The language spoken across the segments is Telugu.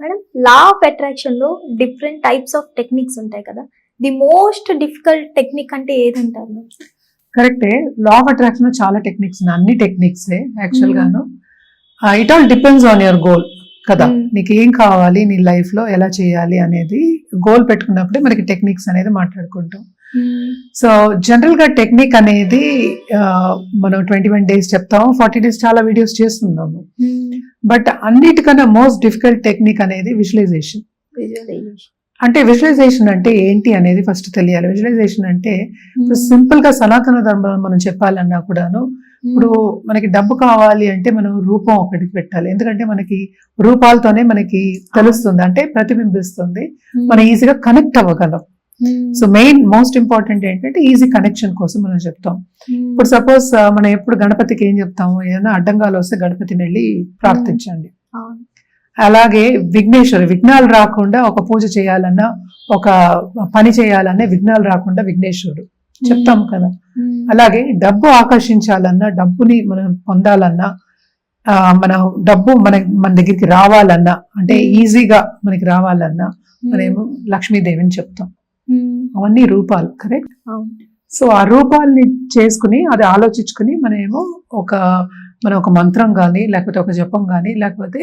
మేడం, లా ఆఫ్ అట్రాక్షన్ లో డిఫరెంట్ టైప్స్ ఆఫ్ టెక్నిక్స్ ఉంటాయి కదా. ది మోస్ట్ డిఫికల్ట్ టెక్నిక్ అంటే ఏదంటారు? కరెక్టే. లా ఆఫ్ అట్రాక్షన్ చాలా టెక్నిక్స్, అన్ని టెక్నిక్స్ యాక్చువల్ గాను. It all depends on your goal కదా. నీకు ఏం కావాలి, నీ లైఫ్ లో ఎలా చేయాలి అనేది గోల్ పెట్టుకున్నప్పుడే మనకి టెక్నిక్స్ అనేది మాట్లాడుకుంటాం. సో జనరల్ గా టెక్నిక్ అనేది మనం 21 days చెప్తాము, 40 days చాలా వీడియోస్ చేస్తున్నాము. బట్ అన్నిటికన్నా మోస్ట్ డిఫికల్ట్ టెక్నిక్ అనేది విజువలైజేషన్. అంటే విజువలైజేషన్ అంటే ఏంటి అనేది ఫస్ట్ తెలియాలి. విజువలైజేషన్ అంటే సింపుల్ గా సనాతన ధర్మం మనం చెప్పాలన్నా కూడాను, ఇప్పుడు మనకి డబ్బు కావాలి అంటే మనం రూపం ఒకటి పెట్టాలి. ఎందుకంటే మనకి రూపాలతోనే మనకి తెలుస్తుంది, అంటే ప్రతిబింబిస్తుంది, మనం ఈజీగా కనెక్ట్ అవ్వగలం. సో మెయిన్ మోస్ట్ ఇంపార్టెంట్ ఏంటంటే ఈజీ కనెక్షన్ కోసం మనం చెప్తాం. ఇప్పుడు సపోజ్ మనం ఎప్పుడు గణపతికి ఏం చెప్తాము, ఏదైనా అడ్డంగాలు వస్తే గణపతిని వెళ్ళి ప్రార్థించండి. అలాగే విఘ్నేశ్వరు, విఘ్నాలు రాకుండా ఒక పూజ చేయాలన్నా, ఒక పని చేయాలన్నా విఘ్నాలు రాకుండా విఘ్నేశ్వరుడు చెప్తాం కదా. అలాగే డబ్బు ఆకర్షించాలన్నా, డబ్బుని మనం పొందాలన్నా, మన డబ్బు మన దగ్గరికి రావాలన్నా, అంటే ఈజీగా మనకి రావాలన్నా మనమేమో లక్ష్మీదేవిని చెప్తాం. అవన్నీ రూపాలు, కరెక్ట్. సో ఆ రూపాలని చేసుకుని, అది ఆలోచించుకుని మనమేమో మనం ఒక మంత్రం కానీ, లేకపోతే ఒక జపం కానీ, లేకపోతే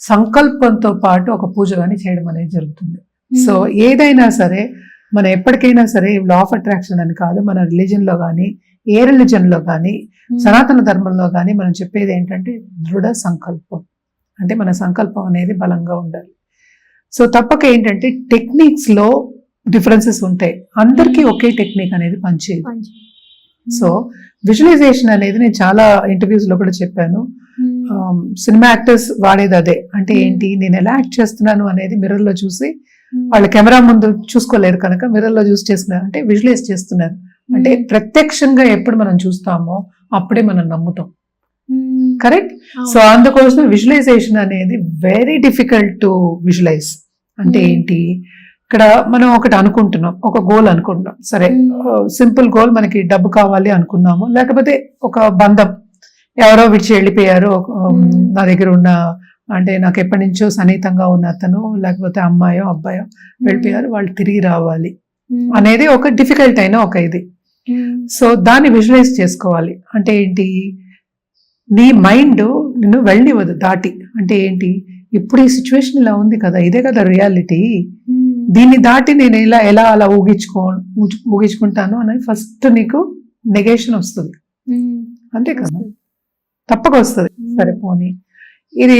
సంకల్పంతో పాటు ఒక పూజ కానీ చేయడం అనేది జరుగుతుంది. సో ఏదైనా సరే మనం ఎప్పటికైనా సరే లా ఆఫ్ అట్రాక్షన్ అని కాదు, మన రిలీజన్ లో కానీ, ఏ రిలీజన్ లో కానీ, సనాతన ధర్మంలో కానీ మనం చెప్పేది ఏంటంటే దృఢ సంకల్పం. అంటే మన సంకల్పం అనేది బలంగా ఉండాలి. సో తప్పక ఏంటంటే టెక్నిక్స్ లో డిఫరెన్సెస్ ఉంటాయి, అందరికీ ఒకే టెక్నిక్ అనేది పనిచేయదు. సో విజువలైజేషన్ అనేది నేను చాలా ఇంటర్వ్యూస్ లో కూడా చెప్పాను. సినిమా యాక్టర్స్ వాడేది అదే. అంటే ఏంటి, నేను ఎలా యాక్ట్ చేస్తున్నాను అనేది మిర్రర్ లో చూసి, వాళ్ళ కెమెరా ముందు చూసుకోలేరు కనుక మిర్రర్ లో చూసి చేస్తున్నారు, అంటే విజువలైజ్ చేస్తున్నారు. అంటే ప్రత్యక్షంగా ఎప్పుడు మనం చూస్తామో అప్పుడే మనం నమ్ముతాం, కరెక్ట్. సో అందుకోసం విజువలైజేషన్ అనేది వెరీ డిఫికల్ట్ టు విజువలైజ్. అంటే ఏంటి, ఇక్కడ మనం ఒకటి అనుకుంటున్నాం, ఒక గోల్ అనుకుంటున్నాం, సరే సింపుల్ గోల్, మనకి డబ్బు కావాలి అనుకున్నాము, లేకపోతే ఒక బంధం, ఎవరో విడిచి వెళ్ళిపోయారు, నా దగ్గర ఉన్న, అంటే నాకు ఎప్పటి నుంచో సన్నిహితంగా ఉన్న అతను, లేకపోతే అమ్మాయో అబ్బాయో వెళ్ళిపోయారు, వాళ్ళు తిరిగి రావాలి అనేది ఒక డిఫికల్ట్ అయిన ఒక ఇది. సో దాన్ని విజువలైజ్ చేసుకోవాలి. అంటే ఏంటి, నీ మైండ్ నిన్ను వెళ్ళనివ్వదు దాటి. అంటే ఏంటి, ఇప్పుడు ఈ సిచ్యువేషన్ ఇలా ఉంది కదా, ఇదే కదా రియాలిటీ, దీన్ని దాటి నేను ఎలా అలా ఊగించుకుంటాను అనేది ఫస్ట్ నీకు నెగేషన్ వస్తుంది, అంతే కదా, తప్పక వస్తుంది. సరే పోనీ ఇది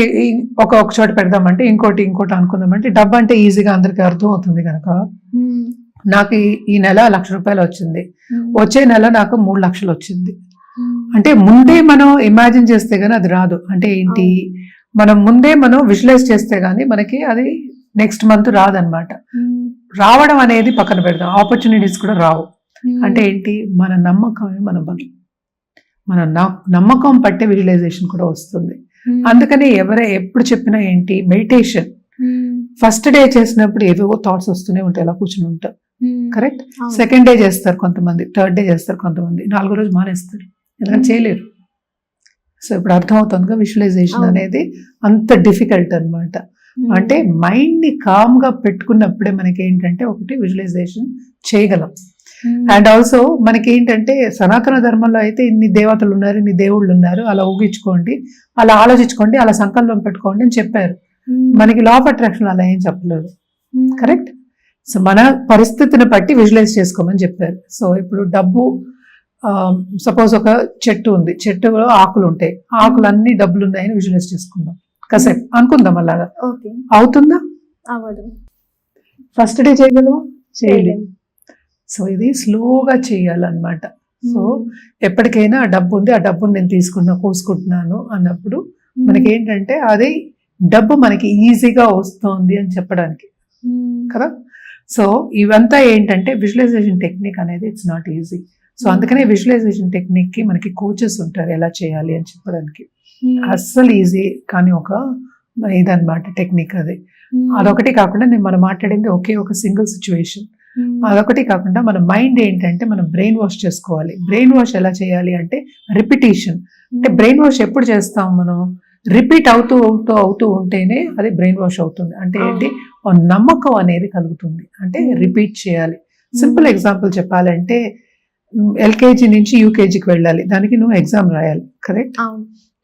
ఒక చోట పెడదామంటే ఇంకోటి అనుకుందామంటే, డబ్బు అంటే ఈజీగా అందరికి అర్థం అవుతుంది కనుక, నాకు ఈ నెల 1,00,000 రూపాయలు వచ్చింది, వచ్చే నెల నాకు 3 లక్షలు వచ్చింది. అంటే ముందే మనం ఇమాజిన్ చేస్తే గానీ అది రాదు. అంటే ఏంటి, మనం ముందే మనం విజువలైజ్ చేస్తే గానీ మనకి అది నెక్స్ట్ మంత్ రాదనమాట. రావడం అనేది పక్కన పెడదాం, ఆపర్చునిటీస్ కూడా రావు. అంటే ఏంటి, మన నమ్మకమే మన బలం. మన నమ్మకం పట్టే విజువలైజేషన్ కూడా వస్తుంది. అందుకని ఎప్పుడు చెప్పినా ఏంటి, మెడిటేషన్ ఫస్ట్ డే చేసినప్పుడు ఏవేవో థాట్స్ వస్తూనే ఉంటాయి, అలా కూర్చుని ఉంటారు, కరెక్ట్. సెకండ్ డే చేస్తారు కొంతమంది, థర్డ్ డే చేస్తారు కొంతమంది, 4వ రోజు మానేస్తారు, ఎందుకంటే చేయలేరు. సో ఇప్పుడు అర్థమవుతుందిగా విజువలైజేషన్ అనేది అంత డిఫికల్ట్ అన్నమాట. అంటే మైండ్ ని కామ్ గా పెట్టుకున్నప్పుడే మనకి ఏంటంటే ఒకటి విజువలైజేషన్ చేయగలం. అండ్ ఆల్సో మనకి ఏంటంటే సనాతన ధర్మంలో అయితే ఇన్ని దేవతలు ఉన్నారు, ఇన్ని దేవుళ్ళు ఉన్నారు, అలా ఊగించుకోండి, అలా ఆలోచించుకోండి, అలా సంకల్పం పెట్టుకోండి అని చెప్పారు. మనకి లా ఆఫ్ అట్రాక్షన్ అలా ఏం చెప్పలేదు, కరెక్ట్. సో మన పరిస్థితిని బట్టి విజువలైజ్ చేసుకోమని చెప్పారు. సో ఇప్పుడు డబ్బు, సపోజ్ ఒక చెట్టు ఉంది, చెట్టులో ఆకులు ఉంటాయి, ఆకులన్నీ డబ్బులు ఉన్నాయని విజువలైజ్ చేసుకుందాం, కాసేపు అనుకుందాం, అలాగా అవుతుందా? ఫస్ట్ డే చేయగలవా? చేయలేము. సో ఇది స్లోగా చేయాలన్నమాట. సో ఎప్పటికైనా ఆ డబ్బు ఉంది, ఆ డబ్బుని నేను కోసుకుంటున్నాను అన్నప్పుడు మనకి ఏంటంటే అది డబ్బు మనకి ఈజీగా వస్తుంది అని చెప్పడానికి కదా. సో ఇవంతా ఏంటంటే విజువలైజేషన్ టెక్నిక్ అనేది ఇట్స్ నాట్ ఈజీ. సో అందుకనే విజువలైజేషన్ టెక్నిక్ కి మనకి కోచెస్ ఉంటారు ఎలా చేయాలి అని చెప్పడానికి. అస్సలు ఈజీ కానీ ఒక ఇదన్నమాట టెక్నిక్ అది. అదొకటి కాకుండా మనం మాట్లాడింది ఒకే ఒక సింగిల్ సిచ్యువేషన్. అదొకటి కాకుండా మన మైండ్ ఏంటంటే మనం బ్రెయిన్ వాష్ చేసుకోవాలి. బ్రెయిన్ వాష్ ఎలా చేయాలి అంటే రిపిటేషన్. అంటే బ్రెయిన్ వాష్ ఎప్పుడు చేస్తాం మనం, రిపీట్ అవుతూ ఉంటేనే అది బ్రెయిన్ వాష్ అవుతుంది. అంటే ఏంటి, ఒక నమ్మకం అనేది కలుగుతుంది. అంటే రిపీట్ చేయాలి. సింపుల్ ఎగ్జాంపుల్ చెప్పాలంటే ఎల్కేజీ నుంచి యూకేజీకి వెళ్ళాలి, దానికి నువ్వు ఎగ్జామ్ రాయాలి, కరెక్ట్?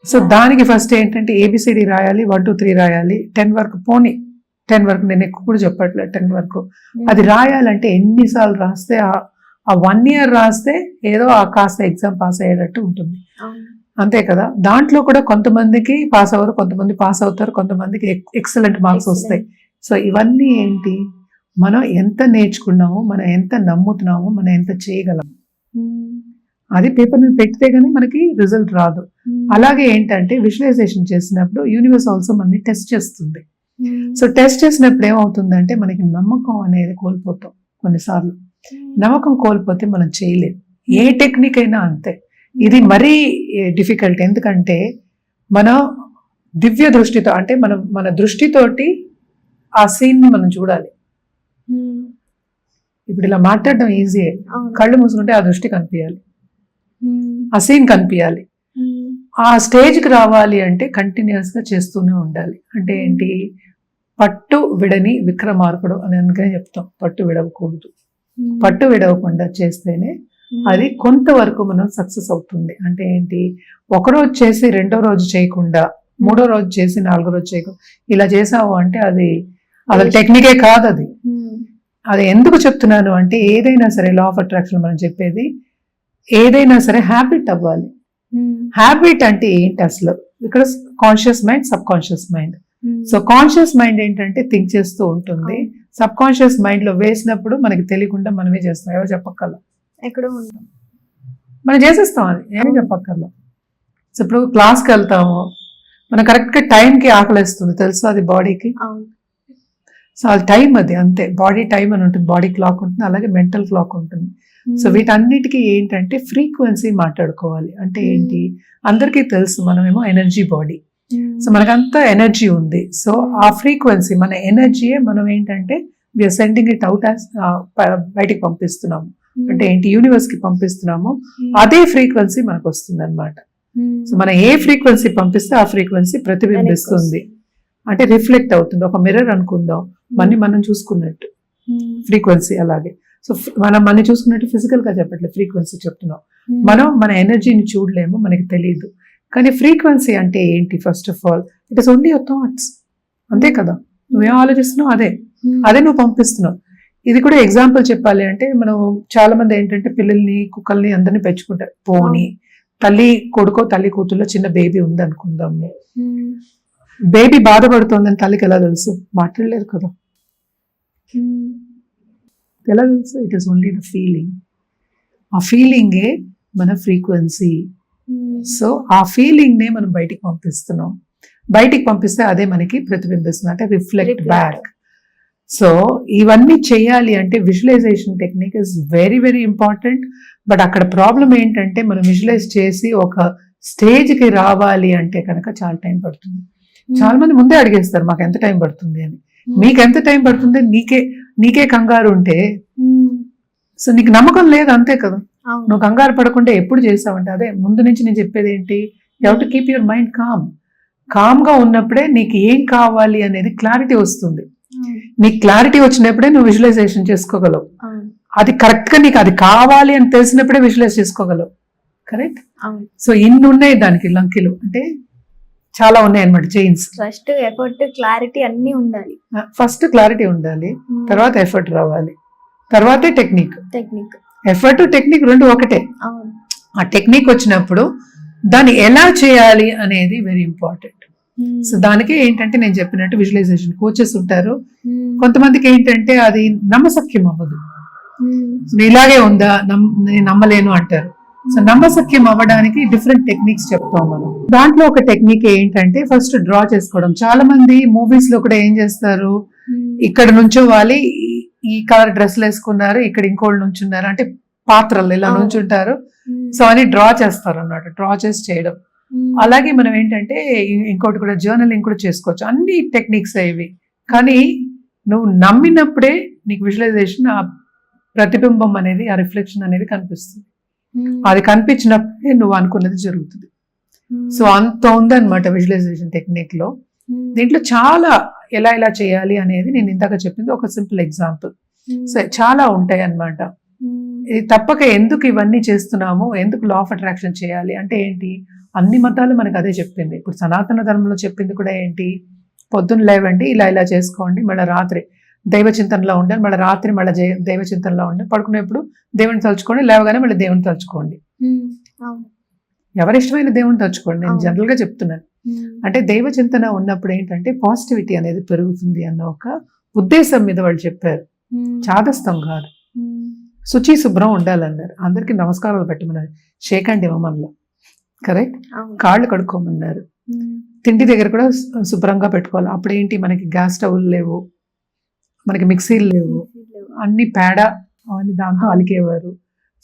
సో దానికి ఫస్ట్ ఏంటంటే ఏబిసిడి రాయాలి, 1 2 3 రాయాలి, 10 వరకు పోనీ 10 వరకు, నేను ఎక్కువ కూడా చెప్పట్లేదు, 10 వరకు అది రాయాలంటే ఎన్నిసార్లు రాస్తే ఆ 1 year రాస్తే ఏదో ఆ కాస్త ఎగ్జామ్ పాస్ అయ్యేటట్టు ఉంటుంది, అంతే కదా? దాంట్లో కూడా కొంతమందికి పాస్ అవ్వరు, కొంతమంది పాస్ అవుతారు, కొంతమందికి ఎక్సలెంట్ మార్క్స్ వస్తాయి. సో ఇవన్నీ ఏంటి, మనం ఎంత నేర్చుకున్నామో, మనం ఎంత నమ్ముతున్నామో, మనం ఎంత చేయగలము, అది పేపర్ మీద పెడితే గానీ మనకి రిజల్ట్ రాదు. అలాగే ఏంటంటే విజువలైజేషన్ చేసినప్పుడు యూనివర్స్ ఆల్సో మనని టెస్ట్ చేస్తుంది. సో టెస్ట్ చేసినప్పుడు ఏమవుతుందంటే మనకి నమ్మకం అనేది కోల్పోతాం. కొన్నిసార్లు నమ్మకం కోల్పోతే మనం చేయలేం. ఏ టెక్నిక్ అయినా అంతే. ఇది మరీ డిఫికల్ట్, ఎందుకంటే మన దివ్య దృష్టితో, అంటే మన దృష్టితోటి ఆ సీన్ ని మనం చూడాలి. ఇప్పుడు ఇలా మాట్లాడడం ఈజీయే, కళ్ళు మూసుకుంటే ఆ దృష్టి కనిపించాలి, ఆ సీన్ కనిపించాలి. ఆ స్టేజ్కి రావాలి అంటే కంటిన్యూస్ గా చేస్తూనే ఉండాలి. అంటే ఏంటి, పట్టు విడని విక్రమార్కుడు అని అందుకనే చెప్తాం, పట్టు విడవకూడదు. పట్టు విడవకుండా చేస్తేనే అది కొంతవరకు మనం సక్సెస్ అవుతుంది. అంటే ఏంటి, ఒకరోజు చేసి 2వ రోజు చేయకుండా, 3వ రోజు చేసి 4వ రోజు చేయకుండా ఇలా చేసావు అంటే అది టెక్నికే కాదు. అది ఎందుకు చెప్తున్నాను అంటే, ఏదైనా సరే లా ఆఫ్ అట్రాక్షన్ మనం చెప్పేది, ఏదైనా సరే హ్యాబిట్ అవ్వాలి. హ్యాబిట్ అంటే ఏంటి అసలు, ఇక్కడ conscious mind, sub conscious mind. So conscious mind ఏంటంటే థింక్ చేస్తూ ఉంటుంది, సబ్ కాన్షియస్ మైండ్ లో వేసినప్పుడు మనకి తెలియకుండా మనమే చేస్తాం, ఎవరు చెప్పక్కర్లా, ఎక్కడో ఉంటాం, మనం చేసేస్తాం, అది ఏమీ చెప్పక్కర్లా. సో ఇప్పుడు క్లాస్కి వెళ్తాము, మనం కరెక్ట్ గా టైంకి ఆకలిస్తుంది తెలుసు, అది బాడీకి. సో అది టైం, అది అంతే, బాడీ టైం అని ఉంటుంది, బాడీ క్లాక్ ఉంటుంది, అలాగే మెంటల్ క్లాక్ ఉంటుంది. సో వీటన్నిటికీ ఏంటంటే ఫ్రీక్వెన్సీ మాట్లాడుకోవాలి. అంటే ఏంటి, అందరికీ తెలుసు మనమేమో ఎనర్జీ బాడీ, సో మనకంతా ఎనర్జీ ఉంది. సో ఆ ఫ్రీక్వెన్సీ, మన ఎనర్జీయే మనం ఏంటంటే we are sending it out as, బయటికి పంపిస్తున్నాము. అంటే ఏంటి, యూనివర్స్ కి పంపిస్తున్నాము, అదే ఫ్రీక్వెన్సీ మనకు వస్తుంది అనమాట. సో మనం ఏ ఫ్రీక్వెన్సీ పంపిస్తే ఆ ఫ్రీక్వెన్సీ ప్రతిబింబిస్తుంది, అంటే రిఫ్లెక్ట్ అవుతుంది. ఒక మిర్రర్ అనుకుందాం, మనం చూసుకున్నట్టు ఫ్రీక్వెన్సీ. అలాగే సో మనం చూసుకున్నట్టు ఫిజికల్ గా చెప్పట్లేదు, ఫ్రీక్వెన్సీ చెప్తున్నాం. మనం మన ఎనర్జీని చూడలేము, మనకి తెలియదు. కానీ ఫ్రీక్వెన్సీ అంటే ఏంటి, first of all it is only your thoughts, అంతే కదా? నువ్వేం ఆలోచిస్తున్నావు అదే నువ్వు పంపిస్తున్నావు. ఇది కూడా ఎగ్జాంపుల్ చెప్పాలి అంటే, మనం చాలా మంది ఏంటంటే పిల్లల్ని, కుక్కల్ని అందరినీ పెంచుకుంటారు. పోనీ తల్లి కొడుకో తల్లి కూతుర్లో చిన్న బేబీ ఉంది అనుకుందాము, బేబీ బాధపడుతోందని తల్లికి ఎలా తెలుసు? మాట్లాడలేరు కదా, ఎలా తెలుసు? It is only the feeling. ఆ ఫీలింగే మన ఫ్రీక్వెన్సీ. సో ఆ ఫీలింగ్ నే మనం బయటికి పంపిస్తున్నాం, బయటికి పంపిస్తే అదే మనకి ప్రతిబింబిస్తుంది, అంటే రిఫ్లెక్ట్ బ్యాక్. సో ఇవన్నీ చేయాలి అంటే visualization technique is very very important. But అక్కడ ప్రాబ్లం ఏంటంటే, మనం విజువలైజ్ చేసి ఒక స్టేజ్ కి రావాలి అంటే కనుక చాలా టైం పడుతుంది. చాలా మంది ముందే అడిగేస్తారు మాకు ఎంత టైం పడుతుంది అని. మీకు ఎంత టైం పడుతుంది, నీకే కంగారు ఉంటే, సో నీకు నమ్మకం లేదు, అంతే కదా? నువ్వు కంగారు పడకుండా ఎప్పుడు చేసావంటే, అదే ముందు నుంచి నేను చెప్పేది ఏంటి, you have to keep your mind calm గా ఉన్నప్పుడే నీకు ఏం కావాలి అనేది క్లారిటీ వస్తుంది. నీకు క్లారిటీ వచ్చినప్పుడే నువ్వు విజువలైజేషన్ చేసుకోగలవు. అది కరెక్ట్ గా నీకు అది కావాలి అని తెలిసినప్పుడే విజువలైజ్ చేసుకోగలవు, కరెక్ట్? సో ఇన్ని ఉన్నాయి దానికి లంకిలు, అంటే చాలా ఉన్నాయి అన్నమాట, చైన్స్. ఫస్ట్ ఎఫర్ట్, క్లారిటీ అన్ని ఉండాలి. ఫస్ట్ క్లారిటీ ఉండాలి, తర్వాత ఎఫర్ట్ రావాలి, తర్వాతే టెక్నిక్. ఎఫర్ట్ టెక్నిక్ రెండు ఒకటే. ఆ టెక్నిక్ వచ్చినప్పుడు దాన్ని ఎలా చేయాలి అనేది వెరీ ఇంపార్టెంట్. సో దానికి ఏంటంటే నేను చెప్పినట్టు విజువలైజేషన్ కోచెస్ ఉంటారు. కొంతమందికి ఏంటంటే అది నమ్మసక్యం అవ్వదు, ఇలాగే ఉందా, నేను నమ్మలేను అంటారు. సో నమ్మసక్యం అవ్వడానికి డిఫరెంట్ టెక్నిక్స్ చెప్తాం మనం. దాంట్లో ఒక టెక్నిక్ ఏంటంటే ఫస్ట్ డ్రా చేసుకోవడం. చాలా మంది మూవీస్ లో కూడా ఏం చేస్తారు, ఇక్కడ నుంచోవాలి, ఈ కలర్ డ్రెస్లు వేసుకున్నారు, ఇక్కడ ఇంకోళ్ళు నుంచున్నారు, అంటే పాత్రలు ఇలా నుంచుంటారు. సో అని డ్రా చేస్తారు అన్నమాట, డ్రా చేసి చేయడం. అలాగే మనం ఏంటంటే ఇంకోటి కూడా జర్నలింగ్ కూడా చేసుకోవచ్చు. అన్ని టెక్నిక్స్ ఇవి. కానీ నువ్వు నమ్మినప్పుడే నీకు విజువలైజేషన్, ఆ ప్రతిబింబం అనేది, ఆ రిఫ్లెక్షన్ అనేది కనిపిస్తుంది. అది కనిపించినప్పుడే నువ్వు అనుకున్నది జరుగుతుంది. సో అంత ఉందన్నమాట విజువలైజేషన్ టెక్నిక్ లో. దీంట్లో చాలా ఎలా చేయాలి అనేది నేను ఇందాక చెప్పింది ఒక సింపుల్ ఎగ్జాంపుల్. సో చాలా ఉంటాయి అన్నమాట. ఇది తప్పక ఎందుకు ఇవన్నీ చేస్తున్నాము, ఎందుకు లా ఆఫ్ అట్రాక్షన్ చేయాలి అంటే ఏంటి, అన్ని మతాలు మనకు అదే చెప్పింది. ఇప్పుడు సనాతన ధర్మంలో చెప్పింది కూడా ఏంటి, పొద్దున్న లేవండి, ఇలా చేసుకోండి, మళ్ళీ రాత్రి దైవ చింతనలో ఉండాలి, మళ్ళీ రాత్రి మళ్ళీ దైవ చింతనలో ఉండాలి, పడుకునేప్పుడు దేవుని తలుచుకోండి, లేవగానే మళ్ళీ దేవుని తలుచుకోండి. ఎవరిష్టమైన దేవుని తలుచుకోండి, నేను జనరల్ గా చెప్తున్నాను. అంటే దైవ చింతన ఉన్నప్పుడు ఏంటంటే పాజిటివిటీ అనేది పెరుగుతుంది అన్న ఒక ఉద్దేశం మీద వాళ్ళు చెప్పారు. చాదస్తం కాదు. శుచి శుభ్రం ఉండాలన్నారు, అందరికి నమస్కారాలు పెట్టమన్నారు, షేక్ హ్యాండ్ ఇవ్వమన్నారు, కరెక్ట్, కాళ్ళు కడుక్కోమన్నారు, తిండి దగ్గర కూడా శుభ్రంగా పెట్టుకోవాలి. అప్పుడు ఏంటి, మనకి గ్యాస్ స్టవ్లు లేవు, మనకి మిక్సీలు లేవు, అన్ని పేడ అవన్నీ దాంతో అలికేవారు.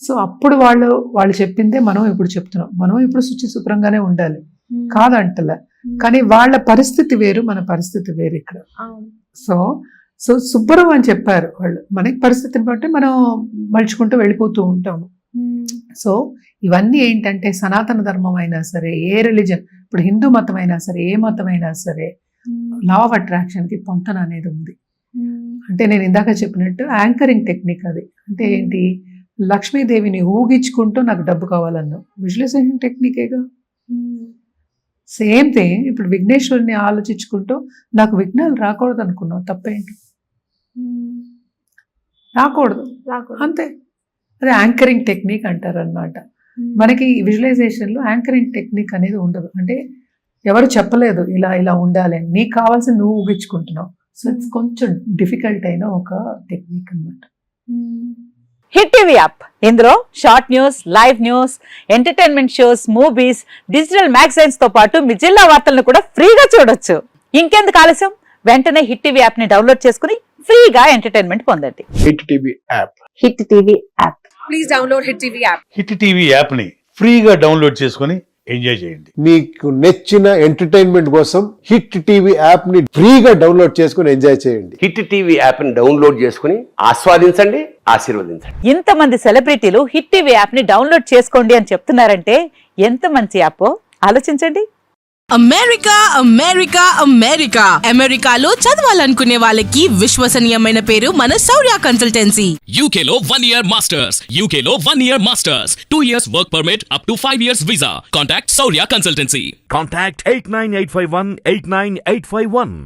సో అప్పుడు వాళ్ళు చెప్పిందే మనం ఇప్పుడు చెప్తున్నాం. మనం ఇప్పుడు శుచి శుభ్రంగానే ఉండాలి కాదంటలే, కానీ వాళ్ళ పరిస్థితి వేరు, మన పరిస్థితి వేరు ఇక్కడ. సో శుభ్రం అని చెప్పారు వాళ్ళు, మనకి పరిస్థితిని బట్టి మనం మలుచుకుంటూ వెళ్ళిపోతూ ఉంటాము. సో ఇవన్నీ ఏంటంటే సనాతన ధర్మం అయినా సరే, ఏ రిలీజన్, ఇప్పుడు హిందూ మతం అయినా సరే, ఏ మతం అయినా సరే, లా ఆఫ్ అట్రాక్షన్ కి పొంతన అనేది ఉంది. అంటే నేను ఇందాక చెప్పినట్టు యాంకరింగ్ టెక్నిక్ అది. అంటే ఏంటి, లక్ష్మీదేవిని ఊగించుకుంటూ నాకు డబ్బు కావాలన్నా విజువలైజేషన్ టెక్నికేగా. సేమ్ థింగ్, ఇప్పుడు విఘ్నేశ్వరుని ఆలోచించుకుంటూ నాకు విఘ్నాలు రాకూడదు అనుకున్నావు, తప్పేంటి, రాకూడదు అంతే. అదే యాంకరింగ్ టెక్నిక్ అంటారు అనమాట. మనకి విజువలైజేషన్ లో యాంకరింగ్ టెక్నిక్ అనేది ఉండదు. అంటే ఎవరు చెప్పలేదు ఇలా ఉండాలి అని, నీకు కావాల్సింది నువ్వు ఊగించుకుంటున్నావు. సో ఇట్స్ కొంచెం డిఫికల్ట్ అయిన ఒక టెక్నిక్ అనమాట. హిట్ టీవీ యాప్, ఇందులో short news, live news, entertainment shows, movies, digital magazines తో పాటు మీ జిల్లా వార్తలను కూడా ఫ్రీగా చూడొచ్చు. ఇంకెందుకు ఆలస్యం, వెంటనే హిట్ టీవీ యాప్ ని డౌన్లోడ్ చేసుకుని ఫ్రీగా ఎంటర్టైన్మెంట్ పొందండి. Hit TV app, hit TV app, please download hit TV app. Hit TV app ని ఫ్రీగా డౌన్లోడ్ చేసుకుని ఎంజాయ్ చేయండి. మీకు నచ్చిన ఎంటర్టైన్మెంట్ కోసం హిట్ టీవీ యాప్ ని ఫ్రీగా డౌన్లోడ్ చేసుకుని ఎంజాయ్ చేయండి. హిట్ టీవీ యాప్ ని డౌన్లోడ్ చేసుకుని ఆస్వాదించండి, ఆశీర్వదించండి. ఇంతమంది సెలబ్రిటీలు హిట్ టీవీ యాప్ ని డౌన్లోడ్ చేసుకోండి అని చెప్తున్నారంటే ఎంత మంచి యాప్ ఆలోచించండి. అమెరికా అమెరికా అమెరికా అమెరికాలో చదవాలనుకునే వాళ్ళకి విశ్వసనీయమైన పేరు మన శౌర్య కన్సల్టెన్సీ. UK లో 1 year masters, UK లో 1 year masters, 2 years work permit up to 5 years visa. Contact Saurya Consultancy. Contact 89851 89851.